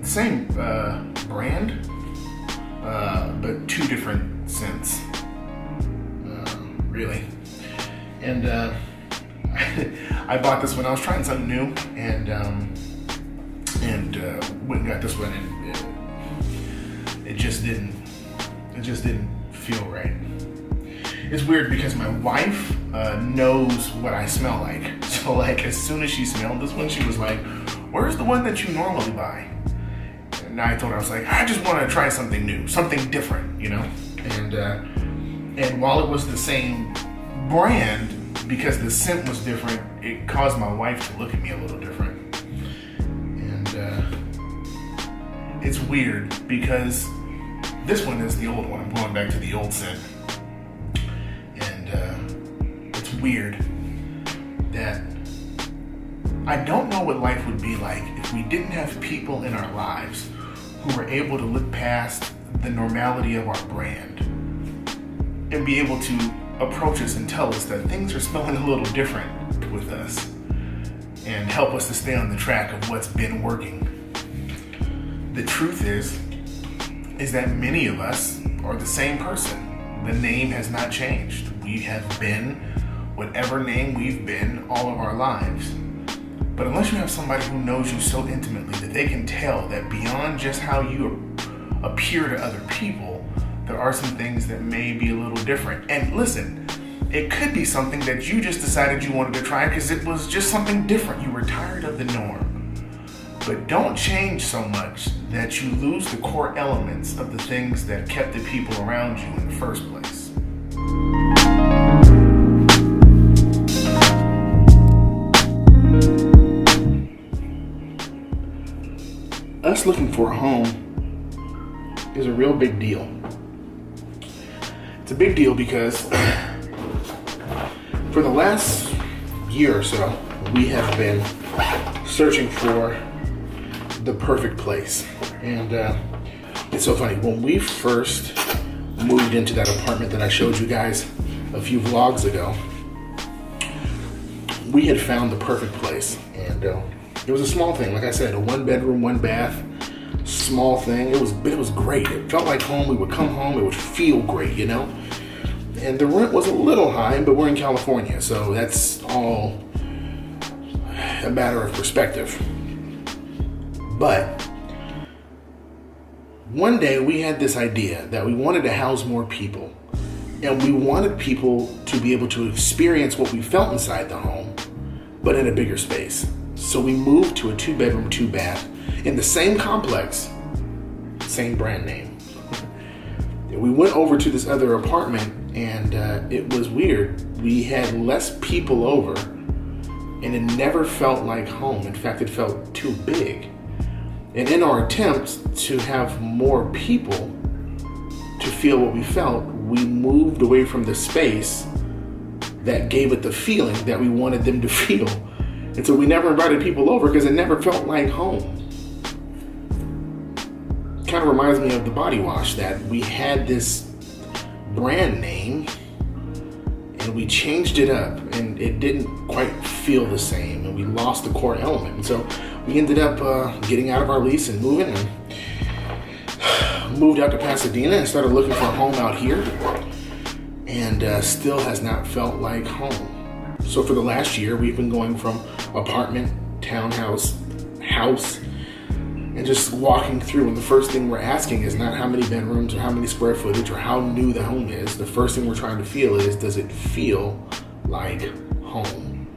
same brand, but two different scents. Really. And I bought this when I was trying something new, and went and got this one, and it just didn't feel right. It's weird because my wife knows what I smell like. So like as soon as she smelled this one, she was like, "Where's the one that you normally buy?" And I told her, I was like, "I just want to try something new, something different, you know." And while it was the same brand, because the scent was different, it caused my wife to look at me a little different. And it's weird because this one is the old one. I'm going back to the old scent. And it's weird that I don't know what life would be like if we didn't have people in our lives who were able to look past the normality of our brand and be able to approach us and tell us that things are smelling a little different with us and help us to stay on the track of what's been working. The truth is that many of us are the same person. The name has not changed. We have been whatever name we've been all of our lives. But unless you have somebody who knows you so intimately that they can tell that beyond just how you appear to other people, there are some things that may be a little different. And listen, it could be something that you just decided you wanted to try because it was just something different. You were tired of the norm. But don't change so much that you lose the core elements of the things that kept the people around you in the first place. Us looking for a home is a real big deal. It's a big deal because for the last year or so, we have been searching for the perfect place. And it's so funny. When we first moved into that apartment that I showed you guys a few vlogs ago, we had found the perfect place. And it was a small thing. Like I said, a 1-bedroom, 1-bath, small thing. It was great. It felt like home. We would come home. It would feel great, you know? And the rent was a little high, but we're in California, so that's all a matter of perspective. But one day we had this idea that we wanted to house more people, and we wanted people to be able to experience what we felt inside the home, but in a bigger space. So we moved to a 2-bedroom, 2-bath in the same complex, same brand name. We went over to this other apartment, and it was weird. We had less people over, and it never felt like home. In fact, it felt too big. And in our attempt to have more people to feel what we felt, we moved away from the space that gave it the feeling that we wanted them to feel. And so we never invited people over because it never felt like home. Kind of reminds me of the body wash, that we had this brand name and we changed it up and it didn't quite feel the same, and we lost the core element. And so we ended up getting out of our lease and moving, and moved out to Pasadena and started looking for a home out here, and still has not felt like home. So for the last year, we've been going from apartment, townhouse, house, and just walking through. And the first thing we're asking is not how many bedrooms or how many square footage or how new the home is. The first thing we're trying to feel is, does it feel like home?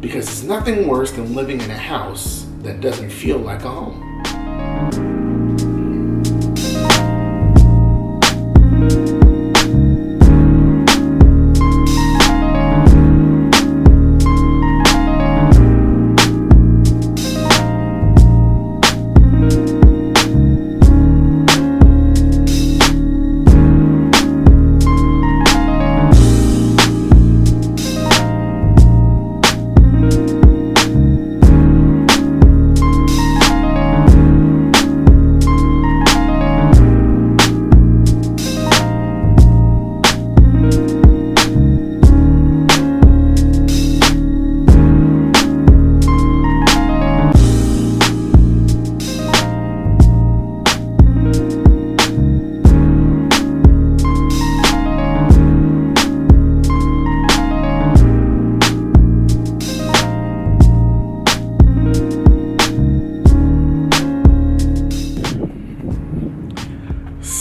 Because it's nothing worse than living in a house that doesn't feel like a home.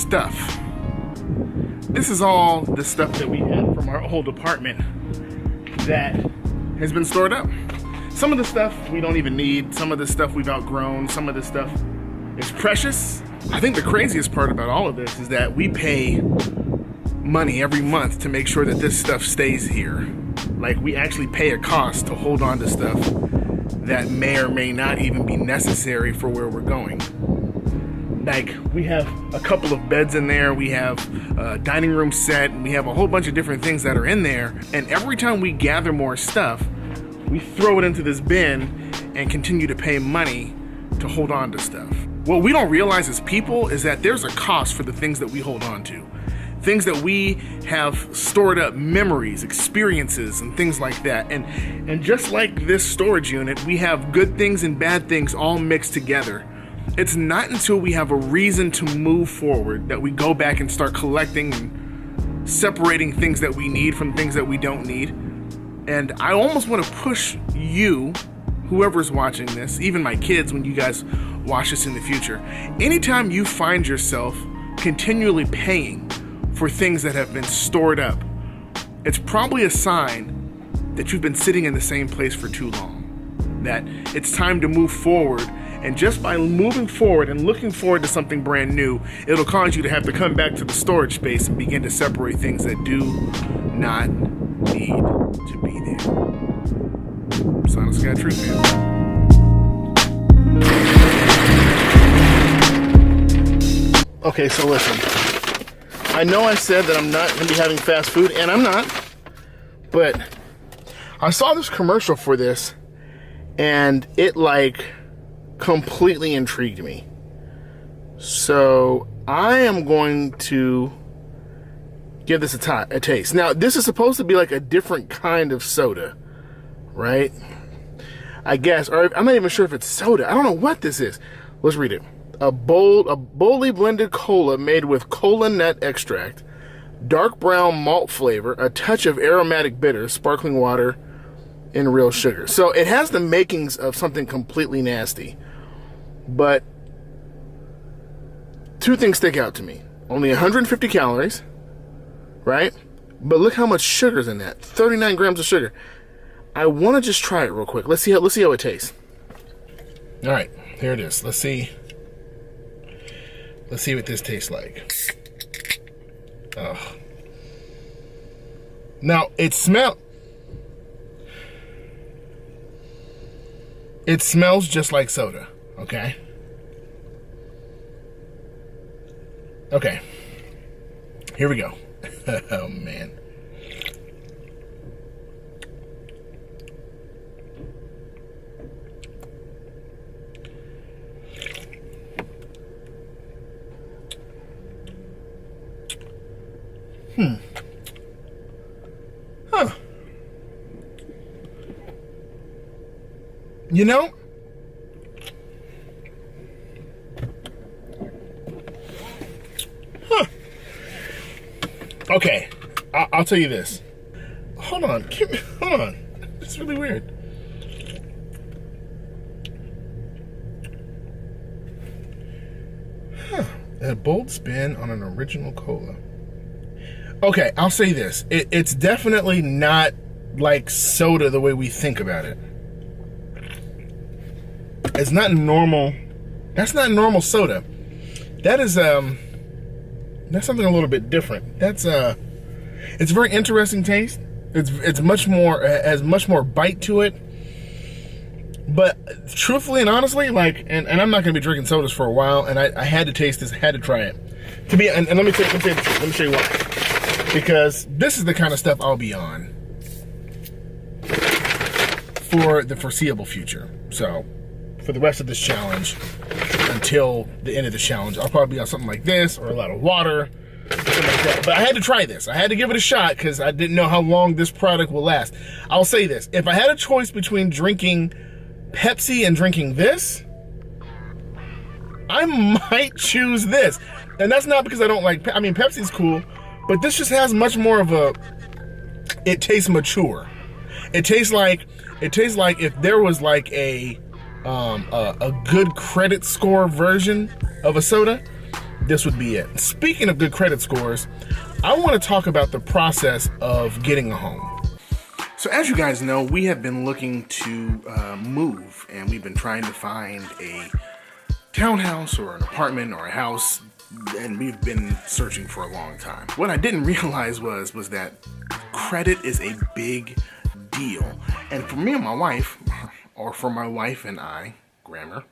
stuff. This is all the stuff that we had from our old apartment that has been stored up. Some of the stuff we don't even need. Some of the stuff we've outgrown. Some of the stuff is precious. I think the craziest part about all of this is that we pay money every month to make sure that this stuff stays here. Like, we actually pay a cost to hold on to stuff that may or may not even be necessary for where we're going. Like, we have a couple of beds in there, we have a dining room set, and we have a whole bunch of different things that are in there, and every time we gather more stuff, we throw it into this bin and continue to pay money to hold on to stuff. What we don't realize as people is that there's a cost for the things that we hold on to. Things that we have stored up, memories, experiences, and things like that. And just like this storage unit, we have good things and bad things all mixed together. It's not until we have a reason to move forward that we go back and start collecting and separating things that we need from things that we don't need. And I almost want to push you, whoever's watching this, even my kids when you guys watch this in the future, anytime you find yourself continually paying for things that have been stored up, it's probably a sign that you've been sitting in the same place for too long. That it's time to move forward, and just by moving forward and looking forward to something brand new, it'll cause you to have to come back to the storage space and begin to separate things that do not need to be there. Son of Sky Truth, man. Okay, so listen. I know I said that I'm not going to be having fast food, and I'm not, but I saw this commercial for this, and it, like, completely intrigued me. So I am going to give this a taste. Now, this is supposed to be like a different kind of soda, right? I guess, or I'm not even sure if it's soda. I don't know what this is. Let's read it. A boldly blended cola made with cola nut extract, dark brown malt flavor, a touch of aromatic bitters, sparkling water, and real sugar. So it has the makings of something completely nasty. But two things stick out to me. Only 150 calories, right? But look how much sugar's in that. 39 grams of sugar. I want to just try it real quick. Let's see how it tastes. All right, here it is. Let's see what this tastes like. Oh. Now, it smells just like soda, okay? Okay. Here we go. Oh, man. Huh. You know, okay, I'll tell you this. Hold on. It's really weird. A bold spin on an original cola. Okay, I'll say this. It's definitely not like soda the way we think about it. It's not normal. That's not normal soda. That is that's something a little bit different. That's it's a very interesting taste. It's much more, has much more bite to it. But truthfully and honestly, like, and I'm not gonna be drinking sodas for a while, and I had to taste this, had to try it. And let me show you why. Because this is the kind of stuff I'll be on for the foreseeable future. So, for the rest of this challenge, until the end of the challenge, I'll probably be on something like this, or a lot of water, something like that. But I had to try this. I had to give it a shot, because I didn't know how long this product will last. I'll say this. If I had a choice between drinking Pepsi and drinking this, I might choose this. And that's not because I don't like, I mean, Pepsi's cool, but this just has much more of a, it tastes mature. It tastes like if there was like a good credit score version of a soda, this would be it. Speaking of good credit scores, I want to talk about the process of getting a home. So as you guys know, we have been looking to move, and we've been trying to find a townhouse or an apartment or a house, and we've been searching for a long time. What I didn't realize was that credit is a big deal. And for me and my wife, or for my wife and I, grammar,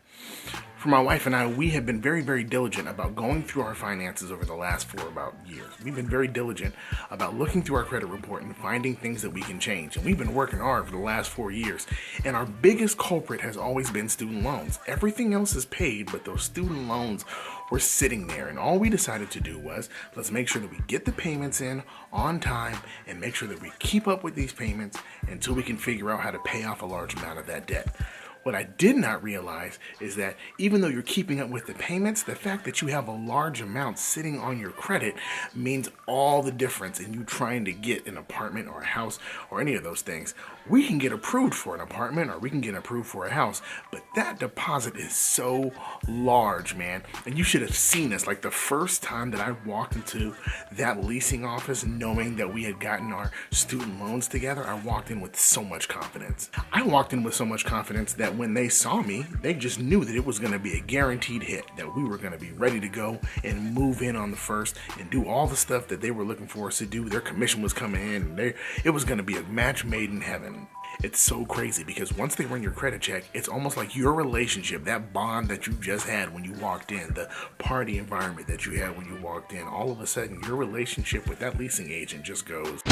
for my wife and I, we have been very, very diligent about going through our finances over the last about years. We've been very diligent about looking through our credit report and finding things that we can change. And we've been working hard for the last 4 years. And our biggest culprit has always been student loans. Everything else is paid, but those student loans were sitting there. And all we decided to do was, let's make sure that we get the payments in on time and make sure that we keep up with these payments until we can figure out how to pay off a large amount of that debt. What I did not realize is that even though you're keeping up with the payments, the fact that you have a large amount sitting on your credit means all the difference in you trying to get an apartment or a house or any of those things. We can get approved for an apartment or we can get approved for a house, but that deposit is so large, man. And you should have seen us. Like the first time that I walked into that leasing office knowing that we had gotten our student loans together, I walked in with so much confidence. I walked in with so much confidence that when they saw me, they just knew that it was going to be a guaranteed hit, that we were going to be ready to go and move in on the first and do all the stuff that they were looking for us to do. Their commission was coming in, and it was going to be a match made in heaven. It's so crazy because once they run your credit check, it's almost like your relationship, that bond that you just had when you walked in, the party environment that you had when you walked in, all of a sudden your relationship with that leasing agent just goes.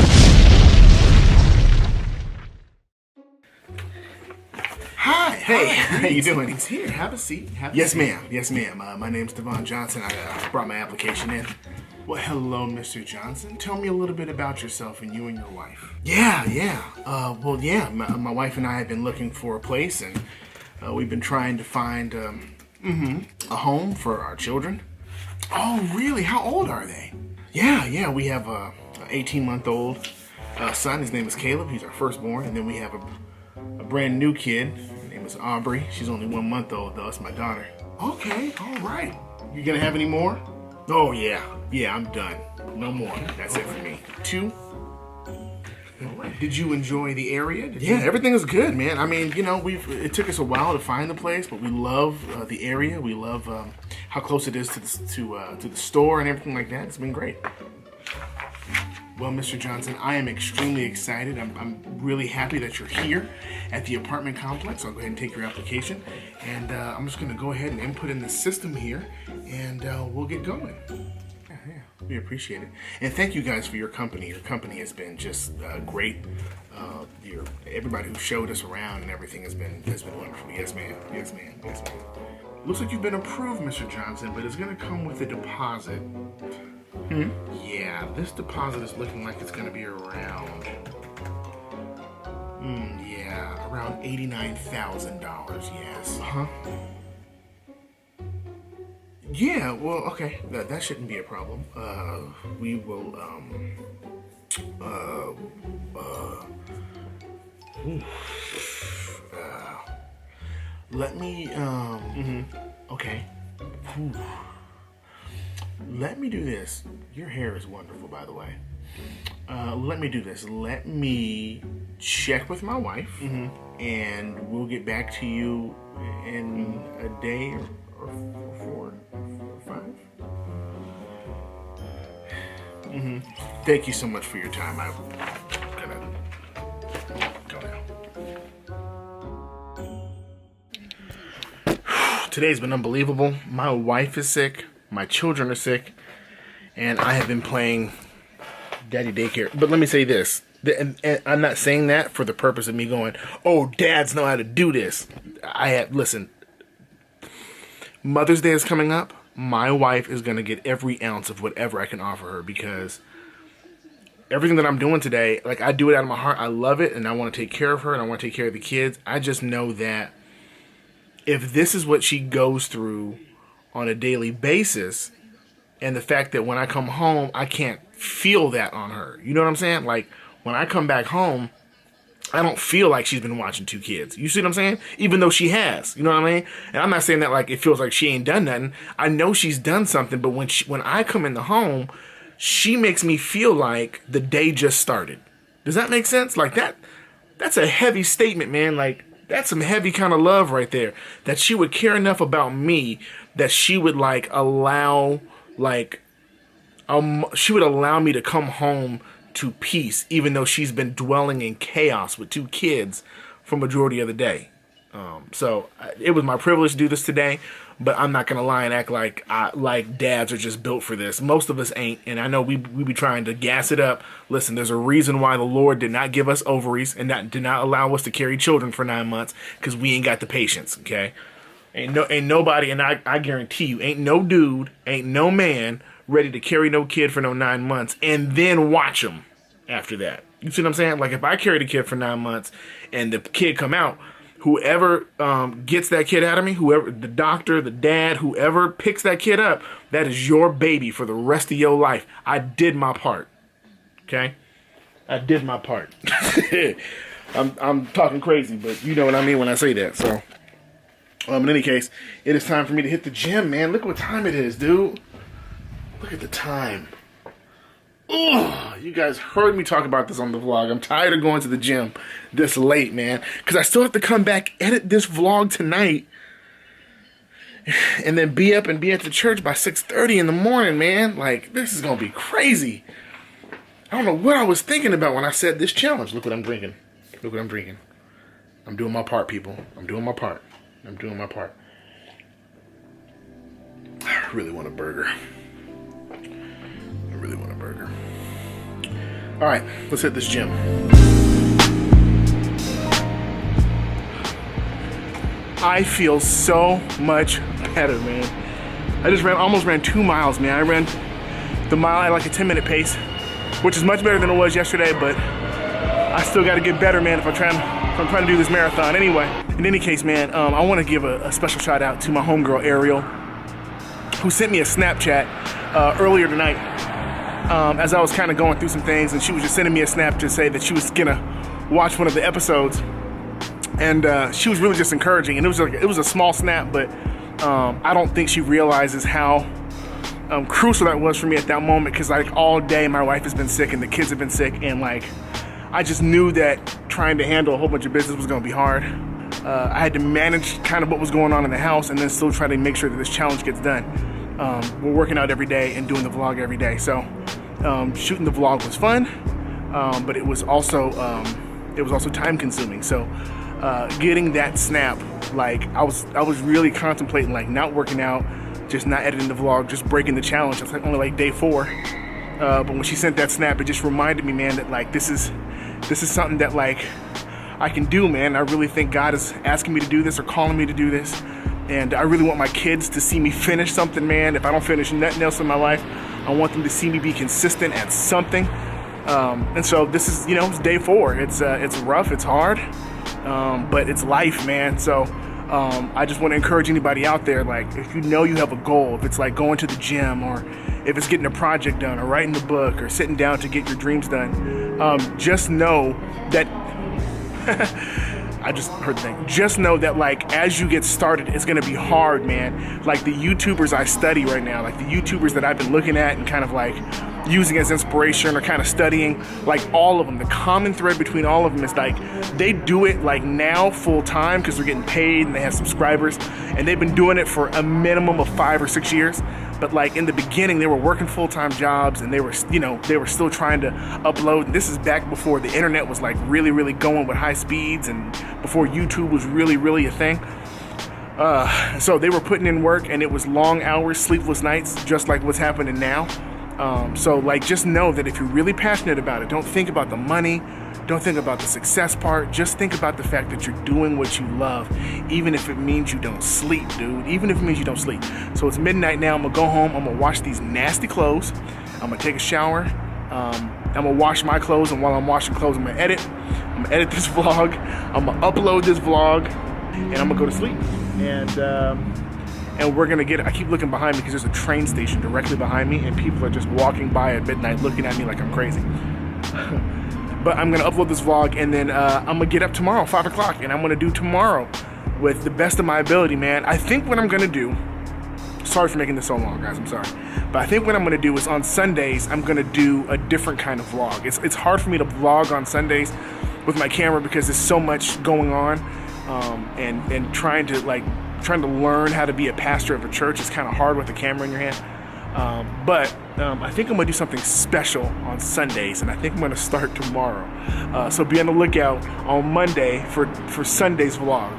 Hi, hey, how you doing? He's here. Have a seat. Yes, ma'am. Yes, ma'am. My name's Devon Johnson. I brought my application in. Well, hello, Mr. Johnson. Tell me a little bit about yourself and you and your wife. Yeah. My wife and I have been looking for a place, and we've been trying to find a home for our children. Oh, really? How old are they? Yeah. We have a 18-month-old son. His name is Caleb. He's our firstborn, and then we have a brand new kid. Her name is Aubrey. She's only 1 month old, though. It's my daughter. Okay, all right. You gonna have any more? Oh, yeah, I'm done. No more. That's it for me. 2. Did you enjoy the area? Everything is good, man. I mean, it took us a while to find the place, but we love the area. We love how close it is to the store and everything like that. It's been great. Well, Mr. Johnson, I am extremely excited. I'm really happy that you're here at the apartment complex. I'll go ahead and take your application, and I'm just going to go ahead and input in the system here, and we'll get going. Yeah, we appreciate it. And thank you guys for your company. Your company has been just great. Everybody who showed us around and everything has been wonderful. Yes, ma'am. Looks like you've been approved, Mr. Johnson, but it's going to come with a deposit. Yeah, this deposit is looking like it's going to be around $89,000, yes. Yeah, well, okay, that shouldn't be a problem. We will, let me, okay. Let me do this. Your hair is wonderful, by the way. Let me do this. Let me check with my wife, and we'll get back to you in a day or 4 or 5. Thank you so much for your time. I'm gonna go now. Today's been unbelievable. My wife is sick. My children are sick, and I have been playing daddy daycare. But let me say this, and I'm not saying that for the purpose of me going, oh, dads know how to do this. Listen, Mother's Day is coming up. My wife is going to get every ounce of whatever I can offer her, because everything that I'm doing today, like, I do it out of my heart. I love it, and I want to take care of her, and I want to take care of the kids. I just know that if this is what she goes through on a daily basis, and the fact that when I come home, I can't feel that on her. You know what I'm saying? Like, when I come back home, I don't feel like she's been watching 2 kids. You see what I'm saying? Even though she has, you know what I mean? And I'm not saying that like it feels like she ain't done nothing. I know she's done something, but when I come in the home, she makes me feel like the day just started. Does that make sense? Like that's a heavy statement, man. Like that's some heavy kind of love right there. That she would care enough about me that she would like allow she would allow me to come home to peace, even though she's been dwelling in chaos with 2 kids for majority of the day. So it was my privilege to do this today, but I'm not gonna lie and act like dads are just built for this. Most of us ain't, and I know we be trying to gas it up. Listen, there's a reason why the Lord did not give us ovaries and did not allow us to carry children for 9 months, because we ain't got the patience. Okay, ain't nobody, and I guarantee you, ain't no dude, ain't no man ready to carry no kid for no 9 months and then watch him after that. You see what I'm saying? Like if I carried a kid for 9 months and the kid come out, whoever gets that kid out of me, whoever, the doctor, the dad, whoever picks that kid up, that is your baby for the rest of your life. I did my part. Okay? I did my part. I'm talking crazy, but you know what I mean when I say that. So, in any case, it is time for me to hit the gym, man. Look what time it is, dude. Look at the time. Oh, you guys heard me talk about this on the vlog. I'm tired of going to the gym this late, man. Because I still have to come back, edit this vlog tonight. And then be up and be at the church by 6:30 in the morning, man. Like, this is going to be crazy. I don't know what I was thinking about when I said this challenge. Look what I'm drinking. Look what I'm drinking. I'm doing my part, people. I'm doing my part. I'm doing my part. I really want a burger. I really want a burger. All right, let's hit this gym. I feel so much better, man. I just almost ran 2 miles, man. I ran the mile at like a 10-minute pace, which is much better than it was yesterday, but I still got to get better, man, if I'm trying to do this marathon. Anyway, in any case, man, I want to give a special shout out to my homegirl, Ariel, who sent me a Snapchat earlier tonight as I was kind of going through some things, and she was just sending me a snap to say that she was gonna watch one of the episodes, and she was really just encouraging, and it was a small snap, but I don't think she realizes how crucial that was for me at that moment, because like all day my wife has been sick and the kids have been sick, and like I just knew that trying to handle a whole bunch of business was gonna be hard. I had to manage kind of what was going on in the house and then still try to make sure that this challenge gets done. We're working out every day and doing the vlog every day. So shooting the vlog was fun, but it was also time consuming. So getting that snap, like I was really contemplating like not working out, just not editing the vlog, just breaking the challenge. It's like only like day 4. But when she sent that snap, it just reminded me, man, that like this is something that like I can do, man. I really think God is asking me to do this or calling me to do this. And I really want my kids to see me finish something, man. If I don't finish nothing else in my life, I want them to see me be consistent at something. And so this is, it's day 4. It's rough, it's hard, but it's life, man. So I just want to encourage anybody out there, like if you know you have a goal, if it's like going to the gym, or if it's getting a project done, or writing a book, or sitting down to get your dreams done, just know that I just heard the thing. Just know that like as you get started, it's gonna be hard, man. Like the YouTubers I study right now, like the YouTubers that I've been looking at and kind of like using as inspiration or kind of studying, like all of them, the common thread between all of them is like they do it like now full time because they're getting paid and they have subscribers, and they've been doing it for a minimum of 5 or 6 years. But like in the beginning, they were working full-time jobs and they were still trying to upload. And this is back before the internet was like really, really going with high speeds, and before YouTube was really, really a thing. So they were putting in work, and it was long hours, sleepless nights, just like what's happening now. So like just know that if you're really passionate about it, don't think about the money, don't think about the success part, just think about the fact that you're doing what you love, even if it means you don't sleep, dude, even if it means you don't sleep. So it's midnight now, I'm gonna go home, I'm gonna wash these nasty clothes, I'm gonna take a shower, I'm gonna wash my clothes, and while I'm washing clothes, I'm gonna edit this vlog, I'm gonna upload this vlog, and I'm gonna go to sleep. And we're gonna I keep looking behind me because there's a train station directly behind me, and people are just walking by at midnight looking at me like I'm crazy. But I'm gonna upload this vlog, and then I'm gonna get up tomorrow, 5 o'clock, and I'm gonna do tomorrow with the best of my ability, man. I think what I'm gonna do, sorry for making this so long, guys, I'm sorry. But I think what I'm gonna do is on Sundays, I'm gonna do a different kind of vlog. It's hard for me to vlog on Sundays with my camera because there's so much going on, and trying to learn how to be a pastor of a church is kind of hard with the camera in your hand. But I think I'm gonna do something special on Sundays, and I think I'm gonna start tomorrow. So be on the lookout on Monday for Sunday's vlog.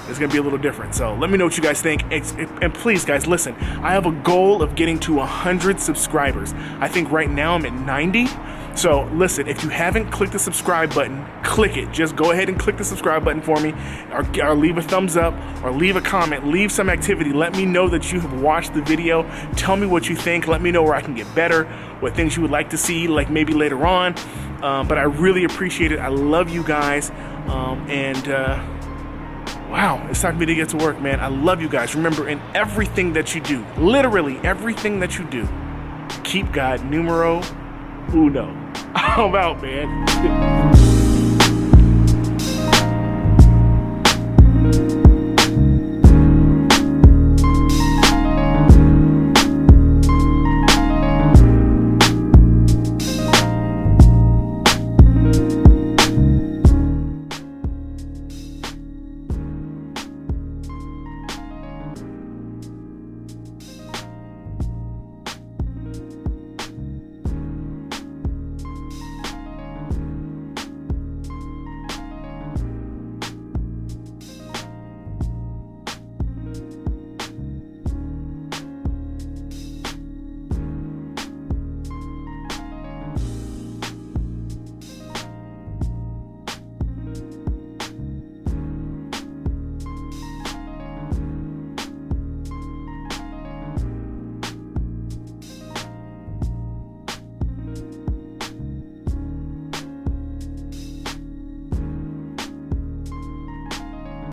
It's gonna be a little different. So let me know what you guys think. And please, guys, listen. I have a goal of getting to 100 subscribers. I think right now I'm at 90. So listen, if you haven't clicked the subscribe button, click it. Just go ahead and click the subscribe button for me, or leave a thumbs up, or leave a comment, leave some activity. Let me know that you have watched the video. Tell me what you think. Let me know where I can get better, what things you would like to see, like maybe later on. But I really appreciate it. I love you guys. Wow, it's time for me to get to work, man. I love you guys. Remember, in everything that you do, literally everything that you do, keep God numero uno. I'm out, man.